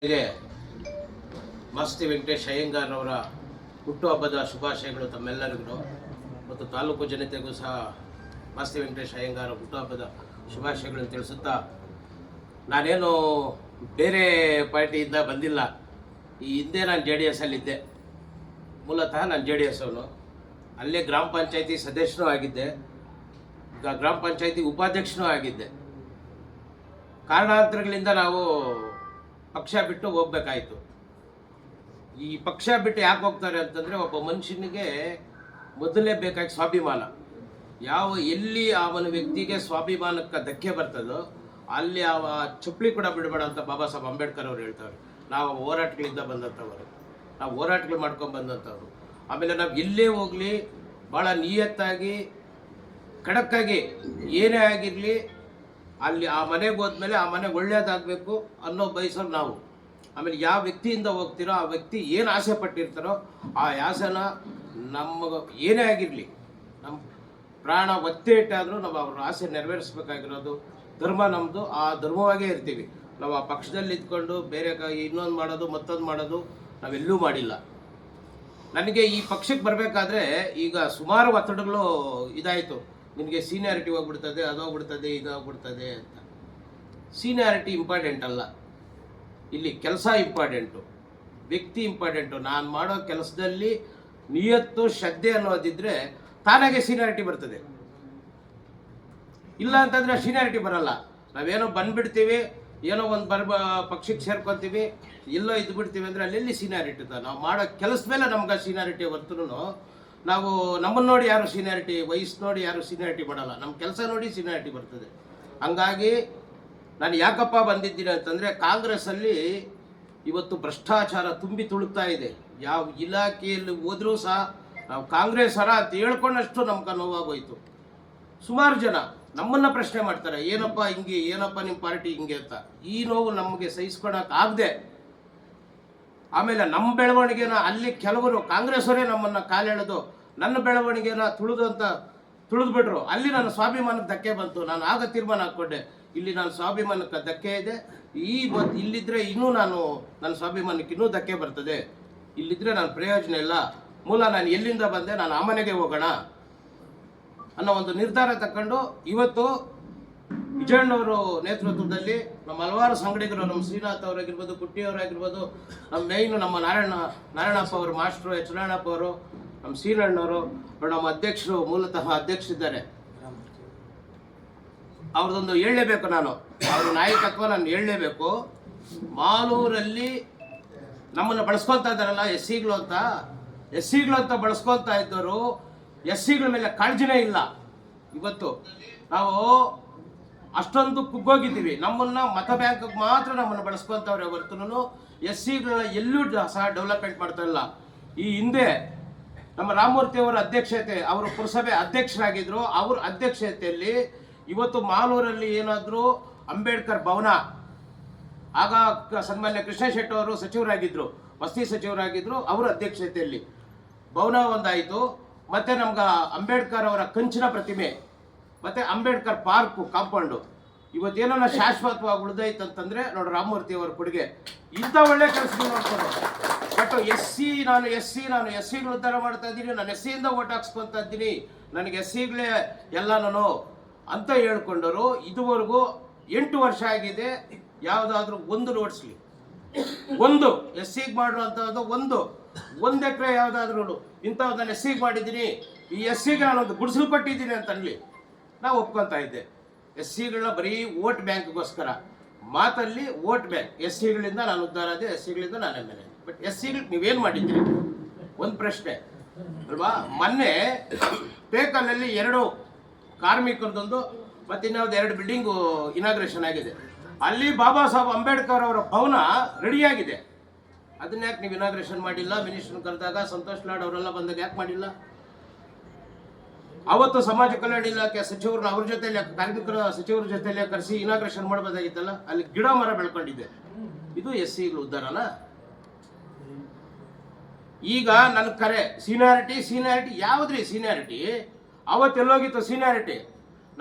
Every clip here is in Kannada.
ಹೀಗೆ ಮಾಸ್ತಿ ವೆಂಕಟೇಶ್ ಅಯ್ಯಂಗಾರ್ ಅವರ ಹುಟ್ಟುಹಬ್ಬದ ಶುಭಾಶಯಗಳು ತಮ್ಮೆಲ್ಲರಿಗೂ ಮತ್ತು ತಾಲೂಕು ಜನತೆಗೂ ಸಹ ಮಾಸ್ತಿ ವೆಂಕಟೇಶ್ ಅಯ್ಯಂಗಾರ್ ಹುಟ್ಟುಹಬ್ಬದ ಶುಭಾಶಯಗಳನ್ನು ತಿಳಿಸುತ್ತಾ, ನಾನೇನು ಬೇರೆ ಪಾರ್ಟಿಯಿಂದ ಬಂದಿಲ್ಲ. ಈ ಹಿಂದೆ ನಾನು JDS ಅಲ್ಲಿದ್ದೆ. ಮೂಲತಃ ನಾನು JDS ಅವನು. ಅಲ್ಲೇ ಗ್ರಾಮ ಪಂಚಾಯತಿ ಸದಸ್ಯನೂ ಆಗಿದ್ದೆ, ಗ್ರಾಮ ಪಂಚಾಯತಿ ಉಪಾಧ್ಯಕ್ಷನೂ ಆಗಿದ್ದೆ. ಕಾರಣಾಂತರಗಳಿಂದ ನಾವು ಪಕ್ಷ ಬಿಟ್ಟು ಹೋಗ್ಬೇಕಾಯ್ತು. ಈ ಪಕ್ಷ ಬಿಟ್ಟು ಯಾಕೆ ಹೋಗ್ತಾರೆ ಅಂತಂದರೆ, ಒಬ್ಬ ಮನುಷ್ಯನಿಗೆ ಮೊದಲೇ ಬೇಕಾಗಿ ಸ್ವಾಭಿಮಾನ. ಎಲ್ಲಿ ಅವನ ವ್ಯಕ್ತಿಗೆ ಸ್ವಾಭಿಮಾನಕ್ಕೆ ಧಕ್ಕೆ ಬರ್ತದೋ ಅಲ್ಲಿ ಅವ ಚಪ್ಪಲಿ ಕೂಡ ಬಿಡಬೇಡ ಅಂತ ಬಾಬಾ ಸಾಹೇಬ್ ಅಂಬೇಡ್ಕರ್ ಅವರು ಹೇಳ್ತಾರೆ. ನಾವು ಹೋರಾಟಗಳಿಂದ ಬಂದಂಥವರು, ನಾವು ಹೋರಾಟಗಳು ಮಾಡ್ಕೊಂಡು ಬಂದಂಥವ್ರು. ಆಮೇಲೆ ನಾವು ಎಲ್ಲೇ ಹೋಗಲಿ ಭಾಳ ನಿಯತ್ತಾಗಿ ಖಡಕ್ಕಾಗಿ ಏನೇ ಆಗಿರಲಿ, ಅಲ್ಲಿ ಆ ಮನೆಗೆ ಹೋದ್ಮೇಲೆ ಆ ಮನೆಗೆ ಒಳ್ಳೇದಾಗಬೇಕು ಅನ್ನೋ ಬಯಸೋರು ನಾವು. ಆಮೇಲೆ ಯಾವ ವ್ಯಕ್ತಿಯಿಂದ ಹೋಗ್ತಿರೋ ಆ ವ್ಯಕ್ತಿ ಏನು ಆಸೆ ಪಟ್ಟಿರ್ತಾರೋ ಆ ಆಸೆನ ನಮಗೆ ಏನೇ ಆಗಿರಲಿ, ನಮ್ಮ ಪ್ರಾಣ ಒತ್ತೆ ಇಟ್ಟಾದರೂ ನಾವು ಅವ್ರ ಆಸೆ ನೆರವೇರಿಸ್ಬೇಕಾಗಿರೋದು ಧರ್ಮ ನಮ್ಮದು. ಆ ಧರ್ಮವಾಗೇ ಇರ್ತೀವಿ ನಾವು. ಆ ಪಕ್ಷದಲ್ಲಿ ಇದ್ಕೊಂಡು ಬೇರೆ ಇನ್ನೊಂದು ಮಾಡೋದು ಮತ್ತೊಂದು ಮಾಡೋದು ನಾವೆಲ್ಲೂ ಮಾಡಿಲ್ಲ. ನನಗೆ ಈ ಪಕ್ಷಕ್ಕೆ ಬರಬೇಕಾದ್ರೆ ಈಗ ಸುಮಾರು ಒತ್ತಡಗಳು ಇದಾಯಿತು. ನಿನಗೆ ಸೀನಿಯಾರಿಟಿ ಹೋಗ್ಬಿಡ್ತದೆ, ಅದೋಗ್ಬಿಡ್ತದೆ, ಇದಾಗ್ಬಿಡ್ತದೆ ಅಂತ. ಸೀನಿಯಾರಿಟಿ ಇಂಪಾರ್ಟೆಂಟ್ ಅಲ್ಲ, ಇಲ್ಲಿ ಕೆಲಸ ಇಂಪಾರ್ಟೆಂಟು, ವ್ಯಕ್ತಿ ಇಂಪಾರ್ಟೆಂಟು. ನಾನು ಮಾಡೋ ಕೆಲಸದಲ್ಲಿ ನಿಯತ್ತು ಶ್ರದ್ಧೆ ಅನ್ನೋದಿದ್ರೆ ತಾನಾಗೆ ಸೀನಿಯಾರಿಟಿ ಬರ್ತದೆ. ಇಲ್ಲ ಅಂತಂದರೆ ಸೀನಿಯಾರಿಟಿ ಬರಲ್ಲ. ನಾವೇನೋ ಬಂದ್ಬಿಡ್ತೀವಿ, ಏನೋ ಒಂದು ಪಕ್ಷಕ್ಕೆ ಸೇರ್ಕೊತೀವಿ, ಎಲ್ಲೋ ಇದ್ದು ಬಿಡ್ತೀವಿ ಅಂದರೆ ಅಲ್ಲೆಲ್ಲಿ ಸೀನಿಯಾರಿಟಿ ಇರ್ತದೆ. ನಾವು ಮಾಡೋ ಕೆಲಸ ಮೇಲೆ ನಮ್ಗೆ ಸೀನಿಯಾರಿಟಿ ಹೊರ್ತರೂ ನಾವು ನಮ್ಮನ್ನು ನೋಡಿ ಯಾರು ಸೀನಿಯಾರಿಟಿ, ವಯಸ್ಸು ನೋಡಿ ಯಾರು ಸೀನಿಯಾರಿಟಿ ಮಾಡಲ್ಲ, ನಮ್ಮ ಕೆಲಸ ನೋಡಿ ಸೀನಿಯಾರಿಟಿ ಬರ್ತದೆ. ಹಂಗಾಗಿ ನಾನು ಯಾಕಪ್ಪ ಬಂದಿದ್ದೀನಿ ಅಂತಂದರೆ, ಕಾಂಗ್ರೆಸ್ಸಲ್ಲಿ ಇವತ್ತು ಭ್ರಷ್ಟಾಚಾರ ತುಂಬಿ ತುಳುಕ್ತಾ ಇದೆ. ಯಾವ ಇಲಾಖೆಯಲ್ಲಿ ಹೋದರೂ ಸಹ ನಾವು ಕಾಂಗ್ರೆಸ್ಸರ ಅಂತ ಹೇಳ್ಕೊಂಡಷ್ಟು ನಮ್ಗೆ ನೋವಾಗೋಯ್ತು. ಸುಮಾರು ಜನ ನಮ್ಮನ್ನು ಪ್ರಶ್ನೆ ಮಾಡ್ತಾರೆ, ಏನಪ್ಪ ಹಿಂಗೆ, ಏನಪ್ಪ ನಿಮ್ಮ ಪಾರ್ಟಿ ಹಿಂಗೆ ಅಂತ. ಈ ನೋವು ನಮಗೆ ಸಹಿಸ್ಕೊಳಕ್ಕಾಗದೆ, ಆಮೇಲೆ ನಮ್ಮ ಬೆಳವಣಿಗೆನ ಅಲ್ಲಿ ಕೆಲವರು ಕಾಂಗ್ರೆಸ್ಸವರೇ ನಮ್ಮನ್ನು ಕಾಲೆಳೆದು ನನ್ನ ಬೆಳವಣಿಗೆನ ತುಳಿದ್ಬಿಟ್ರು. ಅಲ್ಲಿ ನನ್ನ ಸ್ವಾಭಿಮಾನಕ್ಕೆ ಧಕ್ಕೆ ಬಂತು. ನಾನು ಆಗ ತೀರ್ಮಾನ ಹಾಕ್ಕೊಂಡೆ, ಇಲ್ಲಿ ನನ್ನ ಸ್ವಾಭಿಮಾನಕ್ಕೆ ಧಕ್ಕೆ ಇದೆ, ಇಲ್ಲಿದ್ದರೆ ಇನ್ನೂ ನನ್ನ ಸ್ವಾಭಿಮಾನಕ್ಕೆ ಇನ್ನೂ ಧಕ್ಕೆ ಬರ್ತದೆ, ಇಲ್ಲಿದ್ದರೆ ನಾನು ಪ್ರಯೋಜನ ಇಲ್ಲ. ನಾನು ಎಲ್ಲಿಂದ ಬಂದೆ, ನಾನು ಆ ಮನೆಗೆ ಹೋಗೋಣ ಅನ್ನೋ ಒಂದು ನಿರ್ಧಾರ ತಗೊಂಡು ಇವತ್ತು ವಿಜಯಣ್ಣವರು ನೇತೃತ್ವದಲ್ಲಿ ನಮ್ಮ ಹಲವಾರು ಸಂಘಟಕರು, ನಮ್ಮ ಶ್ರೀನಾಥ್ ಅವರಾಗಿರ್ಬೋದು, ಪುಟ್ಟಿಯವರಾಗಿರ್ಬೋದು, ನಮ್ಮ ಮೇಯ್ನು ನಮ್ಮ ನಾರಾಯಣಪ್ಪ ಅವರು, ಮಾಸ್ಟ್ರು H ನಾರಾಯಣಪ್ಪ ಅವರು, ನಮ್ಮ ಶ್ರೀರಣ್ಣವರು, ನಮ್ಮ ಅಧ್ಯಕ್ಷರು, ಮೂಲತಃ ಅಧ್ಯಕ್ಷರಿದ್ದಾರೆ, ಅವ್ರದ್ದೊಂದು ಹೇಳಲೇಬೇಕು. ನಾನು ಅವ್ರ ನಾಯಕತ್ವ ನಾನು ಹೇಳಲೇಬೇಕು. ಮಾಲೂರಲ್ಲಿ ನಮ್ಮನ್ನು ಬಳಸ್ಕೊತಾ ಇದ್ದಾರಲ್ಲ ಎಸ್ ಸಿಗಳು ಅಂತ ಬಳಸ್ಕೊತಾ ಇದ್ದವರು, SCಗಳ ಮೇಲೆ ಕಾಳಜಿನೇ ಇಲ್ಲ. ಇವತ್ತು ನಾವು ಅಷ್ಟೊಂದು ಕುಗ್ಗೋಗಿದ್ದೀವಿ. ನಮ್ಮನ್ನು ಮತ ಬ್ಯಾಂಕ್ಗೆ ಮಾತ್ರ ನಮ್ಮನ್ನು ಬಳಸ್ಕೊತವ್ರೆ ಹೊರತು SCಗಳನ್ನ ಎಲ್ಲೂ ಸಹ ಡೆವಲಪ್ಮೆಂಟ್ ಮಾಡ್ತಾ ಇಲ್ಲ. ಈ ಹಿಂದೆ ನಮ್ಮ ರಾಮಮೂರ್ತಿ ಅವರ ಅಧ್ಯಕ್ಷತೆ, ಅವರು ಪುರಸಭೆ ಅಧ್ಯಕ್ಷರಾಗಿದ್ದರು. ಅವ್ರ ಅಧ್ಯಕ್ಷತೆಯಲ್ಲಿ ಇವತ್ತು ಮಾಲೂರಲ್ಲಿ ಏನಾದರೂ ಅಂಬೇಡ್ಕರ್ ಭವನ, ಆಗ ಸನ್ಮಾನ್ಯ ಕೃಷ್ಣ ಶೆಟ್ಟಿ ಅವರು ಸಚಿವರಾಗಿದ್ದರು, ವಸತಿ ಸಚಿವರಾಗಿದ್ದರು, ಅವರ ಅಧ್ಯಕ್ಷತೆಯಲ್ಲಿ ಭವನ ಒಂದಾಯಿತು. ಮತ್ತು ನಮ್ಗೆ ಅಂಬೇಡ್ಕರ್ ಅವರ ಕಂಚಿನ ಪ್ರತಿಮೆ ಮತ್ತು ಅಂಬೇಡ್ಕರ್ ಪಾರ್ಕು ಕಾಂಪೌಂಡು ಇವತ್ತೇನ ಶಾಶ್ವತವಾಗಿ ಉಳಿದೈತೆ ಅಂತಂದರೆ ನೋಡಿ ರಾಮಮೂರ್ತಿ ಅವರ ಕೊಡುಗೆ. ಇಂಥ ಒಳ್ಳೆ ಕೆಲಸಗಳು ನೋಡ್ಕೊಂಡು ಬಟ್ ನಾನು ಎಸ್ ಸಿಗಳು ಉದ್ಧಾರ ಮಾಡ್ತಾ ಇದ್ದೀನಿ, ನಾನು SCಯಿಂದ ಓಟ್ ಹಾಕ್ಸ್ಕೊತಾ ಇದ್ದೀನಿ, ನನಗೆ SCಗಳೇ ಎಲ್ಲ ನಾನು ಅಂತ ಹೇಳ್ಕೊಂಡವರು ಇದುವರೆಗೂ 8 ವರ್ಷ ಆಗಿದೆ. ಯಾವುದಾದ್ರೂ ಒಂದು ನೋಡಿಸ್ಲಿ, ಒಂದು SCಗೆ ಮಾಡುವಂಥದ್ದು ಒಂದು ಎಕರೆ ಯಾವುದಾದ್ರೂ ಇಂಥದ್ದು ನಾನು SCಗೆ ಮಾಡಿದ್ದೀನಿ, ಈ SCಗೆ ನಾನೊಂದು ಗುಡಿಸಲು ಕೊಟ್ಟಿದ್ದೀನಿ ಅಂತ ಅನ್ಲಿ, ನಾವು ಒಪ್ಕೊತಾ ಇದ್ದೆ. SCಗಳನ್ನ ಬರೀ ವೋಟ್ ಬ್ಯಾಂಕ್ಗೋಸ್ಕರ, ಮಾತಲ್ಲಿ ವೋಟ್ ಬ್ಯಾಂಕ್. SCಗಳಿಂದ ನಾನು ಉದ್ಧಾರ ಆದೆ, SCಗಳಿಂದ ನಾನು MLA. ಬಟ್ SCಗಳಿಗೆ ನೀವೇನು ಮಾಡಿದ್ದೀರಿ ಒಂದು ಪ್ರಶ್ನೆ ಅಲ್ವಾ? ಮೊನ್ನೆ ಪೇಕಲ್ಲಲ್ಲಿ 2 ಕಾರ್ಮಿಕರದೊಂದು ಮತ್ತು ಇನ್ಯಾವುದು 2 ಬಿಲ್ಡಿಂಗು ಇನಾಗ್ರೇಷನ್ ಆಗಿದೆ. ಅಲ್ಲಿ ಬಾಬಾ ಸಾಹೇಬ್ ಅಂಬೇಡ್ಕರ್ ಅವರ ಭವನ ರೆಡಿಯಾಗಿದೆ. ಅದನ್ನ ಯಾಕೆ ನೀವು ಇನಾಗ್ರೇಷನ್ ಮಾಡಿಲ್ಲ? ಮಿನಿಸ್ಟರ್ ಕರೆದಾಗ, ಸಂತೋಷ್ ಲಾಡ್ ಅವರೆಲ್ಲ ಬಂದಾಗ ಯಾಕೆ ಮಾಡಿಲ್ಲ? ಅವತ್ತು ಸಮಾಜ ಕಲ್ಯಾಣ ಇಲಾಖೆ ಸಚಿವರನ್ನ ಅವ್ರ ಜೊತೆಯಲ್ಲಿ, ಕಾರ್ಮಿಕರ ಸಚಿವರ ಜೊತೆಯಲ್ಲೇ ಕರೆಸಿ ಇನಾಗ್ರೇಷನ್ ಮಾಡಬೇಕಾಗಿತ್ತಲ್ಲ. ಅಲ್ಲಿ ಗಿಡ ಮರ ಬೆಳ್ಕೊಂಡಿದೆ. ಇದು SCಗಳು ಉದ್ಧಾರನ? ಈಗ ನನ್ನ ಕರೆ ಸೀನಿಯಾರಿಟಿ ಯಾವುದ್ರಿ ಸೀನಿಯಾರಿಟಿ? ಅವತ್ತೆಲ್ಲೋಗಿತ್ತು ಸೀನಿಯಾರಿಟಿ?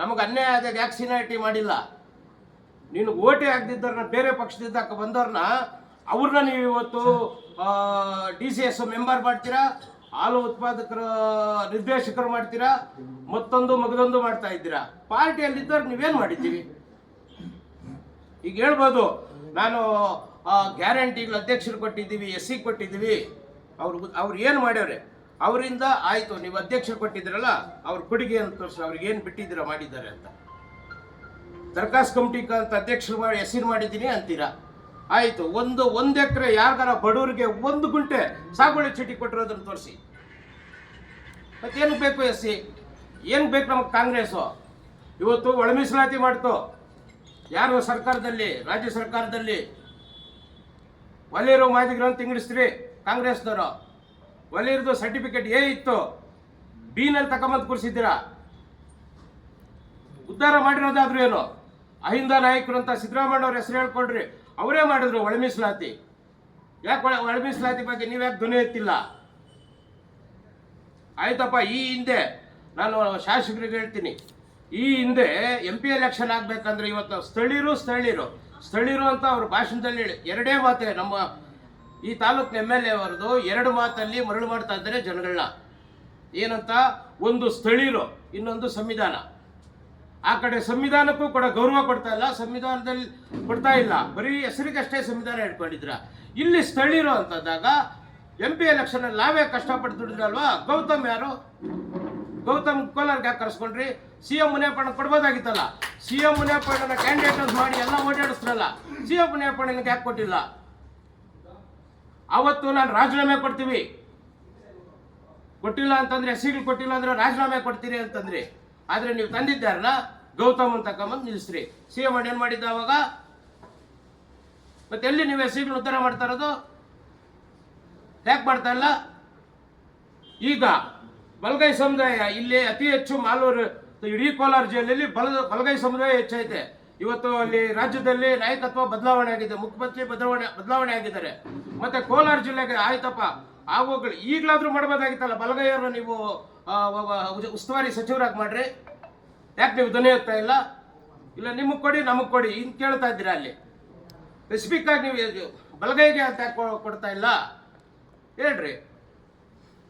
ನಮಗೆ ಅನ್ಯಾಯ ಆದಾಗ ಯಾಕೆ ಸೀನಿಯಾರಿಟಿ ಮಾಡಿಲ್ಲ? ನೀನು ಓಟೆ ಆಗದಿದ್ದವ್ರನ್ನ, ಬೇರೆ ಪಕ್ಷದಿಂದ ಬಂದವ್ರನ್ನ ಅವ್ರನ್ನ ನೀವು ಇವತ್ತು DCS ಮೆಂಬರ್ ಮಾಡ್ತೀರಾ, ಹಾಲು ಉತ್ಪಾದಕರ ನಿರ್ದೇಶಕರು ಮಾಡ್ತೀರಾ, ಮತ್ತೊಂದು ಮಗದೊಂದು ಮಾಡ್ತಾ ಇದ್ದೀರಾ. ಪಾರ್ಟಿಯಲ್ಲಿದ್ದವ್ರು ನೀವೇನು ಮಾಡಿದ್ದೀವಿ? ಈಗ ಹೇಳ್ಬೋದು, ನಾನು ಗ್ಯಾರಂಟಿಗಳು ಅಧ್ಯಕ್ಷರು ಕೊಟ್ಟಿದ್ದೀವಿ, SC ಕೊಟ್ಟಿದ್ದೀವಿ, ಅವ್ರು ಏನು ಮಾಡ್ಯವ್ರೆ, ಅವರಿಂದ ಆಯಿತು. ನೀವು ಅಧ್ಯಕ್ಷರು ಕೊಟ್ಟಿದ್ದೀರಲ್ಲ, ಅವ್ರ ಕೊಡುಗೆ ಅಂತ ತೋರಿಸಿ ಅವ್ರಿಗೆ ಏನು ಬಿಟ್ಟಿದ್ದೀರಾ ಮಾಡಿದ್ದಾರೆ ಅಂತ. ದರ್ಖಾಸ್ ಕಮಿಟಿ ಅಂತ ಅಧ್ಯಕ್ಷರು ಮಾಡಿ SC ಮಾಡಿದ್ದೀನಿ ಅಂತೀರಾ, ಆಯಿತು. ಒಂದು ಎಕರೆ ಯಾರಿಗಾರ ಬಡವರಿಗೆ 1 ಗುಂಟೆ ಸಾಗುವಳಿ ಚೀಟಿ ಕೊಟ್ಟಿರೋದನ್ನು ತೋರಿಸಿ. ಮತ್ತೇನು ಬೇಕು SC? ಏನು ಬೇಕು ನಮಗೆ ಕಾಂಗ್ರೆಸ್ಸು? ಇವತ್ತು ಒಳ ಮೀಸಲಾತಿ ಮಾಡ್ತು ಯಾರು ಸರ್ಕಾರದಲ್ಲಿ, ರಾಜ್ಯ ಸರ್ಕಾರದಲ್ಲಿ ಒಲೆಯರು ಮಾದಿಗರನ್ನು ತಿಂಗಿಡಿಸ್ತೀರಿ ಕಾಂಗ್ರೆಸ್ನವರು. ಒಲೆಯರದು ಸರ್ಟಿಫಿಕೇಟ್ A ಇತ್ತು, B-ನಲ್ಲಿ ತಗೊಂಬಂದು ಕೂರಿಸಿದ್ದೀರಾ. ಉದ್ಧಾರ ಮಾಡಿರೋದಾದ್ರೂ ಏನು? ಅಹಿಂದ ನಾಯಕರು ಅಂತ ಸಿದ್ದರಾಮಯ್ಯ ಅವ್ರ ಹೆಸರು ಹೇಳ್ಕೊಡ್ರಿ, ಅವರೇ ಮಾಡಿದ್ರು ಒಳ ಮೀಸಲಾತಿ. ಯಾಕೆ ಒಳ ಮೀಸಲಾತಿ ಬಗ್ಗೆ ನೀವ್ಯಾಕೆ ಧ್ವನಿ ಎತ್ತಿಲ್ಲ? ಆಯ್ತಪ್ಪ, ಈ ಹಿಂದೆ ನಾನು ಶಾಸಕರಿಗೆ ಹೇಳ್ತೀನಿ, ಈ ಹಿಂದೆ MP ಎಲೆಕ್ಷನ್ ಆಗ್ಬೇಕಂದ್ರೆ ಇವತ್ತು ಸ್ಥಳೀಯರು ಅಂತ ಅವ್ರ ಭಾಷಣದಲ್ಲಿ ಎರಡೇ ಮಾತೆ, ನಮ್ಮ ಈ ತಾಲೂಕಿನ MLA ಅವರದು 2 ಮಾತಲ್ಲಿ ಮರಳು ಮಾಡ್ತಾ ಇದ್ದಾರೆ ಜನಗಳನ್ನ. ಏನಂತ? ಒಂದು ಸ್ಥಳೀಯರು, ಇನ್ನೊಂದು ಸಂವಿಧಾನ. ಆ ಕಡೆ ಸಂವಿಧಾನಕ್ಕೂ ಕೂಡ ಗೌರವ ಕೊಡ್ತಾ ಇಲ್ಲ, ಸಂವಿಧಾನದಲ್ಲಿ ಕೊಡ್ತಾ ಇಲ್ಲ, ಬರೀ ಹೆಸರಿಗಷ್ಟೇ ಸಂವಿಧಾನ ಇಟ್ಕೊಂಡಿದ್ರ. ಇಲ್ಲಿ ಸ್ಥಳೀಯರು ಅಂತಂದಾಗ MP ಎಲೆಕ್ಷನಲ್ಲಿ ನಾವೇ ಕಷ್ಟಪಟ್ಟು ದುಡಿದ್ರಲ್ವಾ. ಗೌತಮ್ ಯಾರು? ಗೌತಮ್ ಕೋಲಾರ್ಗೆ ಯಾಕೆ ಕರೆಸ್ಕೊಂಡ್ರಿ? CM ಮುನಿಯಪ್ಪಣ್ಣ ಕೊಡ್ಬೋದಾಗಿತ್ತಲ್ಲ. CM ಮುನಿಯಪ್ಪಣ್ಣನ ಕ್ಯಾಂಡಿಡೇಟ್ ಮಾಡಿ ಎಲ್ಲ ಓಡಾಡಿಸ್ರಲ್ಲ, CM ಮುನಿಯಪ್ಪಣ್ಣನಿಗೆ ಯಾಕೆ ಕೊಟ್ಟಿಲ್ಲ? ಅವತ್ತು ನಾನು ರಾಜೀನಾಮೆ ಕೊಟ್ಟಿಲ್ಲ ಅಂತಂದ್ರೆ, SCಗಳು ಕೊಟ್ಟಿಲ್ಲ ಅಂದ್ರೆ ರಾಜೀನಾಮೆ ಕೊಡ್ತೀರಿ ಅಂತಂದ್ರಿ. ಆದರೆ ನೀವು ತಂದಿದ್ದಾರಲ್ಲ, ಗೌತಮ್ ಅಂತ ತಗೊಂಬಂದು ನಿಲ್ಲಿಸ್ರಿ. CM ಏನು ಮಾಡಿದ್ದ ಅವಾಗ? ಮತ್ತೆ ಎಲ್ಲಿ ನೀವು SCಗಳು ಉದ್ಧಾರ ಮಾಡ್ತಾ ಇರೋದು? ಯಾಕೆ ಮಾಡ್ತಾ ಇಲ್ಲ? ಈಗ ಬಲಗೈ ಸಮುದಾಯ ಇಲ್ಲಿ ಅತಿ ಹೆಚ್ಚು ಮಾಲೂರು, ಇಡೀ ಕೋಲಾರ ಜಿಲ್ಲೆಯಲ್ಲಿ ಬಲಗೈ ಸಮುದಾಯ ಹೆಚ್ಚೈತೆ. ಇವತ್ತು ಅಲ್ಲಿ ರಾಜ್ಯದಲ್ಲಿ ನಾಯಕತ್ವ ಬದಲಾವಣೆ ಆಗಿದೆ, ಮುಖ್ಯಮಂತ್ರಿ ಬದಲಾವಣೆ ಆಗಿದ್ದಾರೆ. ಮತ್ತೆ ಕೋಲಾರ ಜಿಲ್ಲೆಗೆ ಆಯ್ತಪ್ಪ, ಆಗೋಗಳು ಈಗಲಾದ್ರೂ ಮಾಡಬಹುದಾಗಿತ್ತಲ್ಲ. ಬಲಗೈಯವರು ನೀವು ಉಸ್ತುವಾರಿ ಸಚಿವರಾಗಿ ಮಾಡ್ರಿ. ಯಾಕೆ ನೀವು ಧ್ವನಿ ಎತ್ತಾ ಇಲ್ಲ? ಇಲ್ಲ ನಿಮಗೆ ಕೊಡಿ ನಮಗೆ ಕೊಡಿ ಹಿಂಗೆ ಕೇಳ್ತಾ ಇದ್ದೀರಾ. ಅಲ್ಲಿ ಸ್ಪೆಸಿಫಿಕ್ ಆಗಿ ನೀವು ಬಲಗೈಗೆ ಅಂತ ಯಾಕೆ ಕೊಡ್ತಾ ಇಲ್ಲ ಹೇಳ್ರಿ.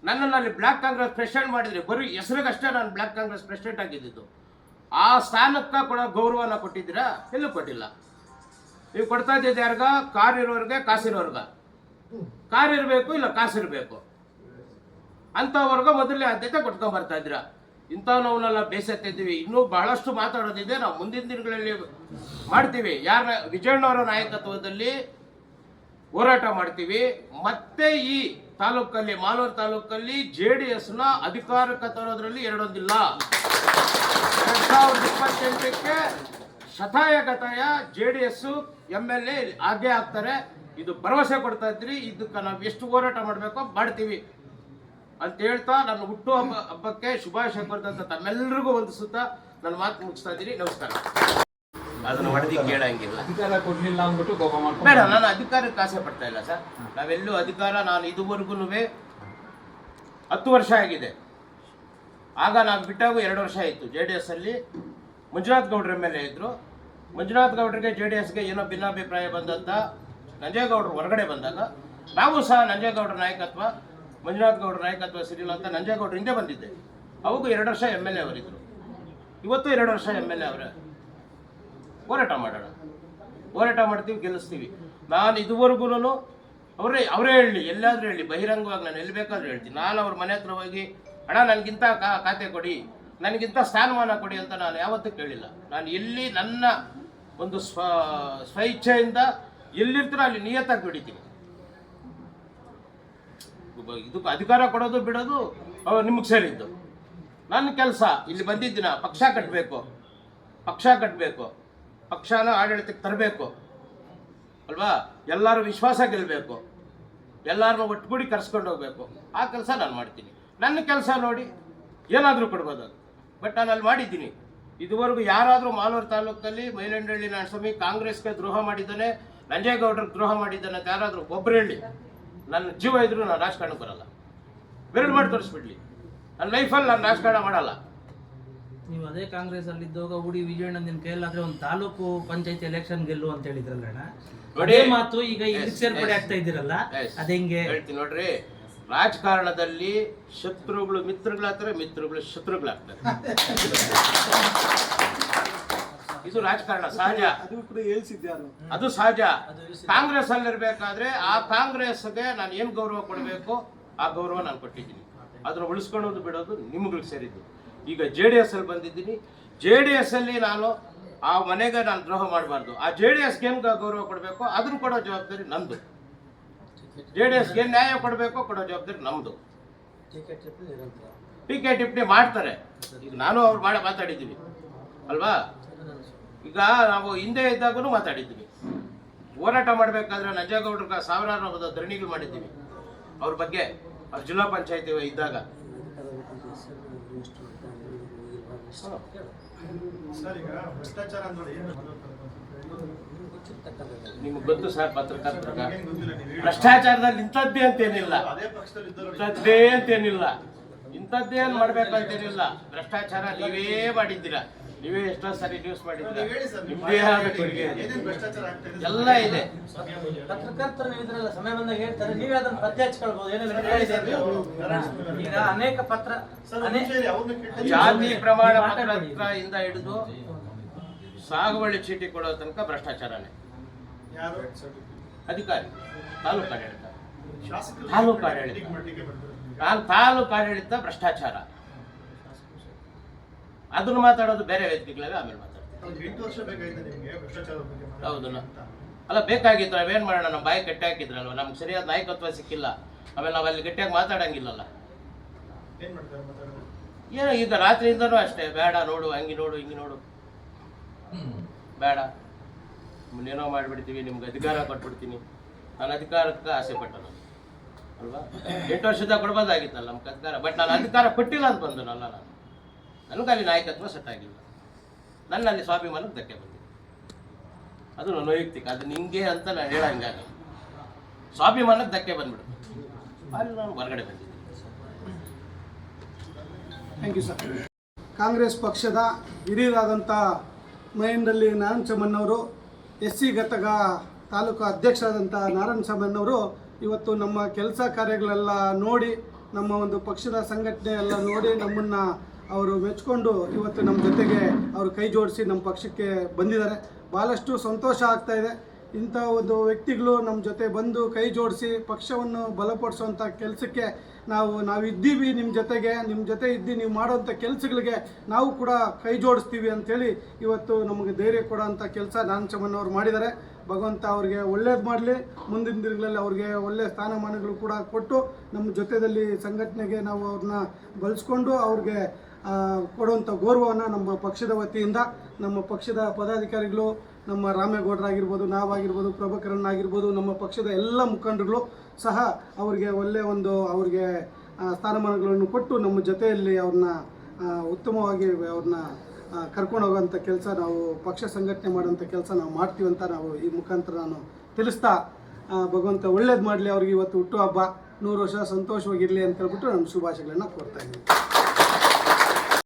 ನನ್ನನ್ನು ಅಲ್ಲಿ ಬ್ಲಾಕ್ ಕಾಂಗ್ರೆಸ್ ಪ್ರೆಸಿಡೆಂಟ್ ಮಾಡಿದ್ರಿ, ಬರೀ ಹೆಸರಿಗಷ್ಟೇ ನಾನು ಬ್ಲಾಕ್ ಕಾಂಗ್ರೆಸ್ ಪ್ರೆಸಿಡೆಂಟ್ ಆಗಿದ್ದು. ಆ ಸ್ಥಾನಕ್ಕೆ ಕೂಡ ಗೌರವನ ಕೊಟ್ಟಿದ್ದೀರಾ? ಎಲ್ಲೂ ಕೊಟ್ಟಿಲ್ಲ. ನೀವು ಕೊಡ್ತಾ ಇದ್ದಿದ್ದು ಯಾರಿಗ? ಕಾರ್ ಇರೋರ್ಗೆ, ಕಾಸಿರೋರ್ಗ. ಕಾರ್ ಇರಬೇಕು, ಇಲ್ಲ ಕಾಸಿರಬೇಕು ಅಂಥವ್ರಿಗೆ ಮೊದಲೇ ಆದ್ಯತೆ ಕೊಟ್ಕೊಂಡ್ ಬರ್ತಾ ಇದ್ದೀರಾ. ಇಂಥವನ್ನೆಲ್ಲ ಬೇಸತ್ತಿದ್ದೀವಿ. ಇನ್ನೂ ಬಹಳಷ್ಟು ಮಾತಾಡೋದಿದೆ, ನಾವು ಮುಂದಿನ ದಿನಗಳಲ್ಲಿ ಮಾಡ್ತೀವಿ. ವಿಜಯಣ್ಣವರ ನಾಯಕತ್ವದಲ್ಲಿ ಹೋರಾಟ ಮಾಡ್ತೀವಿ. ಮತ್ತೆ ಈ ತಾಲೂಕಲ್ಲಿ, ಮಾಲೂರು ತಾಲೂಕಲ್ಲಿ JDSನ ಅಧಿಕಾರಕ್ಕೆ ತರೋದ್ರಲ್ಲಿ ಎರಡೊಂದಿಲ್ಲ. 2028ಕ್ಕೆ ಶತಾಯಗತಾಯ JDS MLA ಆಗೇ ಆಗ್ತಾರೆ. ಇದು ಭರವಸೆ ಕೊಡ್ತಾ ಇದ್ರಿ. ಇದಕ್ಕೆ ನಾವು ಎಷ್ಟು ಹೋರಾಟ ಮಾಡಬೇಕೋ ಮಾಡ್ತೀವಿ ಅಂತ ಹೇಳ್ತಾ ನನ್ನ ಹುಟ್ಟು ಹಬ್ಬಕ್ಕೆ ಶುಭಾಶಯ ಕೋರ್ತಂತ ತಮ್ಮೆಲ್ಲರಿಗೂ ವಂದಿಸುತ್ತಾ ನನ್ನ ಮಾತು ಮುಗಿಸ್ತಾ ಇದ್ದೀನಿ. ನಮಸ್ಕಾರ. ಅದನ್ನು ಹೊಡೆದಿ ಕೇಳಂಗಿಲ್ಲ, ಅಧಿಕಾರ ಕೊಡ್ಲಿಲ್ಲ ಅಂದ್ಬಿಟ್ಟು ಬೇಡ. ನಾನು ಅಧಿಕಾರಕ್ಕೆ ಆಸೆ ಪಡ್ತಾ ಇಲ್ಲ ಸರ್. ನಾವೆಲ್ಲೂ ಅಧಿಕಾರ, ನಾನು ಇದುವರೆಗೂ 10 ವರ್ಷ ಆಗಿದೆ. ಆಗ ನಾವು ಬಿಟ್ಟಾಗೂ 2 ವರ್ಷ ಆಯಿತು. JDS ಅಲ್ಲಿ ಮಂಜುನಾಥ್ ಗೌಡ್ರ MLA ಇದ್ರು. ಮಂಜುನಾಥ್ ಗೌಡ್ರಿಗೆ JDSಗೆ ಏನೋ ಭಿನ್ನಾಭಿಪ್ರಾಯ ಬಂದಂತ ನಂಜೇಗೌಡರು ಹೊರಗಡೆ ಬಂದಾಗ ನಾವು ಸಹ ನಂಜೇಗೌಡರ ನಾಯಕತ್ವ, ಮಂಜುನಾಥ್ ಗೌಡ್ರ ನಾಯಕತ್ವ ಸರಿಯಿಲ್ಲ ಅಂತ ನಂಜೇಗೌಡರು ಹಿಂದೆ ಬಂದಿದ್ದೆ. ಅವಾಗೂ 2 ವರ್ಷ MLA ಅವರಿದ್ರು. ಇವತ್ತು 2 ವರ್ಷ MLA ಅವರೇ. ಹೋರಾಟ ಮಾಡೋಣ, ಹೋರಾಟ ಮಾಡ್ತೀವಿ, ಗೆಲ್ಲಿಸ್ತೀವಿ. ನಾನು ಇದುವರೆಗೂ ಅವರೇ ಹೇಳಿ, ಎಲ್ಲಾದರೂ ಹೇಳಿ, ಬಹಿರಂಗವಾಗಿ ನಾನು ಎಲ್ಲಿ ಬೇಕಾದ್ರೂ ಹೇಳ್ತೀನಿ. ನಾನು ಅವ್ರ ಮನೆ ಹತ್ರ ಹೋಗಿ ಅಣ್ಣ ನನಗಿಂತ ಖಾತೆ ಕೊಡಿ, ನನಗಿಂತ ಸ್ಥಾನಮಾನ ಕೊಡಿ ಅಂತ ನಾನು ಯಾವತ್ತೂ ಕೇಳಿಲ್ಲ. ನಾನು ಎಲ್ಲಿ ನನ್ನ ಒಂದು ಸ್ವ ಇಚ್ಛೆಯಿಂದ ಎಲ್ಲಿರ್ತೀರೋ ಅಲ್ಲಿ ನಿಯತ್ತಾಗಿ ದುಡಿತೀನಿ. ಇದಕ್ಕೆ ಅಧಿಕಾರ ಕೊಡೋದು ಬಿಡೋದು ನಿಮಗೆ ಸೇರಿದ್ದು. ನನ್ನ ಕೆಲಸ ಇಲ್ಲಿ ಬಂದಿದ್ದೀನ ಪಕ್ಷ ಕಟ್ಟಬೇಕು, ಪಕ್ಷನ ಆಡಳಿತಕ್ಕೆ ತರಬೇಕು ಅಲ್ವಾ. ಎಲ್ಲರೂ ವಿಶ್ವಾಸ ಗೆಲ್ಲಬೇಕು, ಎಲ್ಲರನ್ನೂ ಒಟ್ಟುಗೂಡಿ ಕರ್ಸ್ಕೊಂಡು ಹೋಗ್ಬೇಕು. ಆ ಕೆಲಸ ನಾನು ಮಾಡ್ತೀನಿ. ನನ್ನ ಕೆಲಸ ನೋಡಿ ಏನಾದರೂ ಕೊಡ್ಬೋದು ಅದು, ಬಟ್ ನಾನು ಅಲ್ಲಿ ಮಾಡಿದ್ದೀನಿ. ಇದುವರೆಗೂ ಯಾರಾದರೂ ಮಾಲೂರು ತಾಲೂಕಲ್ಲಿ ಮೈಲಂಡಹಳ್ಳಿ ನಾರಾಯಣಸ್ವಾಮಿ ಕಾಂಗ್ರೆಸ್ಗೆ ದ್ರೋಹ ಮಾಡಿದ್ದಾನೆ, ನಂಜೇಗೌಡರಿಗೆ ದ್ರೋಹ ಮಾಡಿದ್ದಾನೆ ಅಂತ ಯಾರಾದರೂ ಒಬ್ಬರು ಹೇಳಿ, ನನ್ನ ಜೀವ ಇದ್ರೂ ನಾನು ರಾಜಕಾರಣಕ್ಕೆ ಬರಲ್ಲ. ಬೆರಳು ಮಾಡಿ ತೋರಿಸ್ಬಿಡ್ಲಿ, ನನ್ನ ಲೈಫಲ್ಲಿ ನಾನು ರಾಜಕಾರಣ ಮಾಡಲ್ಲ. ನೀವು ಅದೇ ಕಾಂಗ್ರೆಸ್ ಅಲ್ಲಿ ಇದ್ದಾಗ ಉಡಿ ವಿಜಯಣ್ಣ ಕೈಯಲ್ಲಾದ್ರೆ ಒಂದು ತಾಲೂಕು ಪಂಚಾಯತ್ ಎಲೆಕ್ಷನ್ ಗೆಲ್ಲು ಅಂತ ಹೇಳಿದ್ರಲ್ಲ ಅಣ್ಣ, ಅದೇ ಮಾತು ಈಗ ಇದಕ್ಕೆ ಸೇರ್ಪಡೆ ಆಗ್ತಾ ಇದ್ದೀರಲ್ಲ, ಅതെಂಗೆ ಹೇಳ್ತೀನಿ ನೋಡ್ರಿ. ರಾಜಕಾರಣದಲ್ಲಿ ಶತ್ರುಗಳು ಮಿತ್ರಗಳಾಗ್ತಾರೆ, ಮಿತ್ರಗಳು ಶತ್ರುಗಳಾಗ್ತಾರೆ. ಇದು ರಾಜಕಾರಣ ಸಹಜ, ಅದು ಸಹಜ. ಕಾಂಗ್ರೆಸ್ ಅಲ್ಲಿರ್ಬೇಕಾದ್ರೆ ಆ ಕಾಂಗ್ರೆಸ್ಗೆ ನಾನು ಏನ್ ಗೌರವ ಕೊಡಬೇಕು ಆ ಗೌರವ ನಾನು ಕೊಟ್ಟಿದ್ದೀನಿ. ಅದನ್ನ ಉಳಿಸ್ಕೊಳ್ಳೋದು ಬಿಡೋದು ನಿಮ್ಗಳಿಗೆ ಸೇರಿದ್ದು. ಈಗ JDS ಅಲ್ಲಿ ಬಂದಿದ್ದೀನಿ, JDS ಅಲ್ಲಿ ನಾನು ಆ ಮನೆಗೆ ನಾನು ದ್ರೋಹ ಮಾಡಬಾರ್ದು. ಆ JDSಗೆ ಏನು ಗೌರವ ಕೊಡಬೇಕು ಅದನ್ನು ಕೊಡೋ ಜವಾಬ್ದಾರಿ ನಮ್ದು. JDSಗೆ ಏನು ನ್ಯಾಯ ಕೊಡಬೇಕು ಕೊಡೋ ಜವಾಬ್ದಾರಿ ನಮ್ದು. ಟೀಕೆ ಟಿಪ್ಪಣಿ ಮಾಡ್ತಾರೆ, ಈಗ ನಾನು ಅವ್ರು ಮಾತಾಡಿದ್ದೀವಿ ಅಲ್ವಾ. ಈಗ ನಾವು ಹಿಂದೆ ಇದ್ದಾಗೂ ಮಾತಾಡಿದ್ದೀವಿ. ಹೋರಾಟ ಮಾಡಬೇಕಾದ್ರೆ ನಂಜೇಗೌಡರ ಸಾವಿರಾರು ಧರಣಿಗಳು ಮಾಡಿದ್ದೀವಿ ಅವ್ರ ಬಗ್ಗೆ. ಅವ್ರ ಜಿಲ್ಲಾ ಪಂಚಾಯತಿ ಇದ್ದಾಗ ನಿಮ್ಗೆ ಗೊತ್ತು ಸರ್, ಪತ್ರಕರ್ತರ ಭ್ರಷ್ಟಾಚಾರದಲ್ಲಿ ಇಂಥದ್ದೇ ಅಂತೇನಿಲ್ಲ, ಇಂಥದ್ದೇನು ಮಾಡ್ಬೇಕಂತೇನಿಲ್ಲ. ಭ್ರಷ್ಟಾಚಾರ ನೀವೇ ಮಾಡಿದ್ದೀರಾ, ನೀವೇ ಎಷ್ಟೋ ಸಾರಿ ನ್ಯೂಸ್ ಮಾಡಿದ್ದೀರಾ, ನಿಮ್ದೇ ಆದ ಕೊಡುಗೆ ಎಲ್ಲ ಇದೆ. ಪತ್ರಕರ್ತರು ಇದ್ರಲ್ಲ ಸಮಯ ಬಂದಾಗ ಹೇಳ್ತಾರೆ, ನೀವೇ ಅದನ್ನು ಪತ್ತೆ ಹಚ್ಕೊಳ್ಬಹುದು. ಈಗ ಅನೇಕ ಪತ್ರ ಜಾತಿ ಪ್ರಮಾಣ ಪತ್ರದಿಂದ ಹಿಡಿದು ಸಾಗುವಳಿ ಚೀಟಿ ಕೊಡೋ ತನಕ ಭ್ರಷ್ಟಾಚಾರನೇ. ಅಧಿಕಾರಿ ತಾಲೂಕು ಆಡಳಿತ ಭ್ರಷ್ಟಾಚಾರ. ಅದನ್ನು ಮಾತಾಡೋದು ಬೇರೆ ವ್ಯಕ್ತಿಗಳಿಗೆ ಆಮೇಲೆ ಮಾತಾಡ್ತೀವಿ. ಹೌದು ಅಲ್ಲ, ಬೇಕಾಗಿತ್ತು. ನಾವೇನ್ ಮಾಡೋಣ, ನಮ್ಮ ಬಾಯಿ ಗಟ್ಟಿ ಹಾಕಿದ್ರಲ್ವ, ನಮ್ಗೆ ಸರಿಯಾದ ನಾಯಕತ್ವ ಸಿಕ್ಕಿಲ್ಲ. ಆಮೇಲೆ ನಾವು ಅಲ್ಲಿ ಗಟ್ಟಿಯಾಗಿ ಮಾತಾಡಂಗಿಲ್ಲಲ್ಲ. ಏನೋ ಈಗ ರಾತ್ರಿಯಿಂದನೂ ಅಷ್ಟೇ, ಬೇಡ ನೋಡು, ಹಂಗೆ ನೋಡು, ಹಿಂಗೆ ನೋಡು, ಬೇಡ, ಏನೋ ಮಾಡಿಬಿಡ್ತೀವಿ, ನಿಮ್ಗೆ ಅಧಿಕಾರ ಕೊಟ್ಬಿಡ್ತೀನಿ. ನಾನು ಅಧಿಕಾರಕ್ಕೆ ಆಸೆ ಪಟ್ಟನು ಅಲ್ವಾ. 8 ವರ್ಷದ ಕೊಡ್ಬೋದಾಗಿತ್ತಲ್ಲ ನಮ್ಗೆ ಅಧಿಕಾರ. ಬಟ್ ನಾನು ಅಧಿಕಾರ ಕೊಟ್ಟಿಲ್ಲ ಅಂತ ಬಂದನಲ್ಲ. ನನಗಲ್ಲಿ ನಾಯಕತ್ವ ಸೆಟ್ ಆಗಿಲ್ಲ, ನನ್ನಲ್ಲಿ ಸ್ವಾಭಿಮಾನಕ್ಕೆ ಧಕ್ಕೆ ಬಂದಿದೆ. ಅದು ನನ್ನ ವೈಯಕ್ತಿಕ, ಅದು ನಿಂಗೆ ಅಂತ ನಾನು ಹೇಳಂಗಾಗ ಸ್ವಾಭಿಮಾನಕ್ಕೆ ಧಕ್ಕೆ ಬಂದ್ಬಿಡುತ್ತೆ. ಅಲ್ಲಿ ನಾನು ಹೊರಗಡೆ ಬಂದಿದ್ದೆ. Thank you sir. ಕಾಂಗ್ರೆಸ್ ಪಕ್ಷದ ಹಿರಿಯರಾದಂಥ ಮಹೇಂದ್ರಲ್ಲಿ ನಾರಾಯಣ ಚಮ್ಮಣ್ಣವರು, SC ಘಟಕ ತಾಲೂಕು ಅಧ್ಯಕ್ಷರಾದಂಥ ನಾರಾಯಣ ಚಮ್ಮಣ್ಣವರು ಇವತ್ತು ನಮ್ಮ ಕೆಲಸ ಕಾರ್ಯಗಳೆಲ್ಲ ನೋಡಿ, ನಮ್ಮ ಒಂದು ಪಕ್ಷದ ಸಂಘಟನೆ ಎಲ್ಲ ನೋಡಿ ನಮ್ಮನ್ನು ಅವರು ಮೆಚ್ಕೊಂಡು ಇವತ್ತು ನಮ್ಮ ಜೊತೆಗೆ ಅವರು ಕೈ ಜೋಡಿಸಿ ನಮ್ಮ ಪಕ್ಷಕ್ಕೆ ಬಂದಿದ್ದಾರೆ. ಭಾಳಷ್ಟು ಸಂತೋಷ ಆಗ್ತಾಯಿದೆ. ಇಂಥ ಒಂದು ವ್ಯಕ್ತಿಗಳು ನಮ್ಮ ಜೊತೆ ಬಂದು ಕೈ ಜೋಡಿಸಿ ಪಕ್ಷವನ್ನು ಬಲಪಡಿಸುವಂಥ ಕೆಲಸಕ್ಕೆ ನಾವಿದ್ದೀವಿ, ನಿಮ್ಮ ಜೊತೆ ಇದ್ದು ನೀವು ಮಾಡೋವಂಥ ಕೆಲಸಗಳಿಗೆ ನಾವು ಕೂಡ ಕೈ ಜೋಡಿಸ್ತೀವಿ ಅಂಥೇಳಿ ಇವತ್ತು ನಮಗೆ ಧೈರ್ಯ ಕೊಡೋಂಥ ಕೆಲಸ ನಾರಾಯಣ ಚಮ್ಮಣ್ಣವ್ರು ಮಾಡಿದ್ದಾರೆ. ಭಗವಂತ ಅವ್ರಿಗೆ ಒಳ್ಳೇದು ಮಾಡಲಿ. ಮುಂದಿನ ದಿನಗಳಲ್ಲಿ ಅವ್ರಿಗೆ ಒಳ್ಳೆಯ ಸ್ಥಾನಮಾನಗಳು ಕೂಡ ಕೊಟ್ಟು ನಮ್ಮ ಜೊತೆಯಲ್ಲಿ ಸಂಘಟನೆಗೆ ನಾವು ಅವ್ರನ್ನ ಬಳಸ್ಕೊಂಡು ಅವ್ರಿಗೆ ಕೊಡುವಂಥ ಗೌರವವನ್ನು ನಮ್ಮ ಪಕ್ಷದ ವತಿಯಿಂದ ನಮ್ಮ ಪಕ್ಷದ ಪದಾಧಿಕಾರಿಗಳು, ನಮ್ಮ ರಾಮೇಗೌಡರಾಗಿರ್ಬೋದು, ನಾವಾಗಿರ್ಬೋದು, ಪ್ರಭಾಕರನ್ ಆಗಿರ್ಬೋದು, ನಮ್ಮ ಪಕ್ಷದ ಎಲ್ಲ ಮುಖಂಡರುಗಳು ಸಹ ಅವ್ರಿಗೆ ಒಳ್ಳೆಯ ಒಂದು ಅವ್ರಿಗೆ ಸ್ಥಾನಮಾನಗಳನ್ನು ಕೊಟ್ಟು ನಮ್ಮ ಜೊತೆಯಲ್ಲಿ ಅವ್ರನ್ನ ಉತ್ತಮವಾಗಿ ಅವ್ರನ್ನ ಕರ್ಕೊಂಡು ಹೋಗೋಂಥ ಕೆಲಸ, ನಾವು ಪಕ್ಷ ಸಂಘಟನೆ ಮಾಡೋಂಥ ಕೆಲಸ ನಾವು ಮಾಡ್ತೀವಿ ಅಂತ ನಾವು ಈ ಮುಖಾಂತರ ನಾನು ತಿಳಿಸ್ತಾ, ಭಗವಂತ ಒಳ್ಳೇದು ಮಾಡಲಿ. ಅವ್ರಿಗೆ ಇವತ್ತು ಹುಟ್ಟುಹಬ್ಬ, 100 ವರ್ಷ ಸಂತೋಷವಾಗಿರಲಿ ಅಂತ ಹೇಳ್ಬಿಟ್ಟು ನಾನು ಶುಭಾಶಯಗಳನ್ನು ಕೋರ್ತಾ ಇದ್ದೀನಿ.